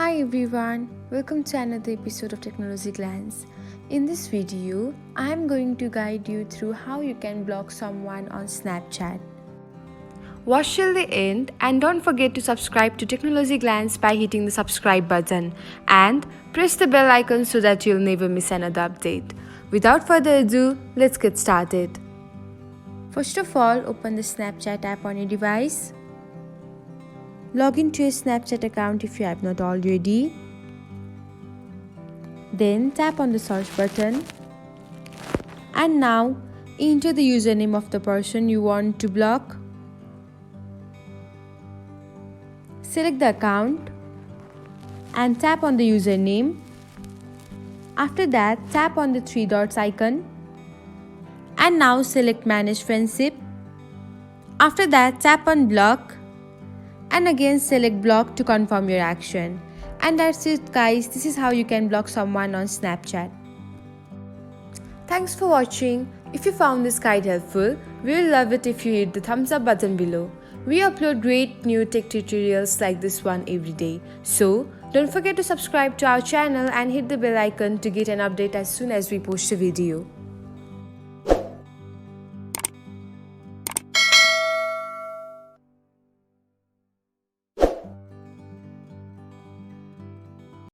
Hi everyone, welcome to another episode of Technologyglance. In this video, I am going to guide you through how you can block someone on Snapchat. Watch till the end and don't forget to subscribe to Technologyglance by hitting the subscribe button and press the bell icon so that you'll never miss another update. Without further ado, let's get started. First of all, open the Snapchat app on your device. Log into your Snapchat account if you have not already. Then tap on the search button. And now enter the username of the person you want to block. Select the account and tap on the username. After that, tap on the three dots icon. And now select Manage Friendship. After that, tap on Block. And again select block to confirm your action. And that's it guys, this is how you can block someone on Snapchat. Thanks for watching. If you found this guide helpful, we will love it if you hit the thumbs up button below. We upload great new tech tutorials like this one every day. So don't forget to subscribe to our channel and hit the bell icon to get an update as soon as we post a video.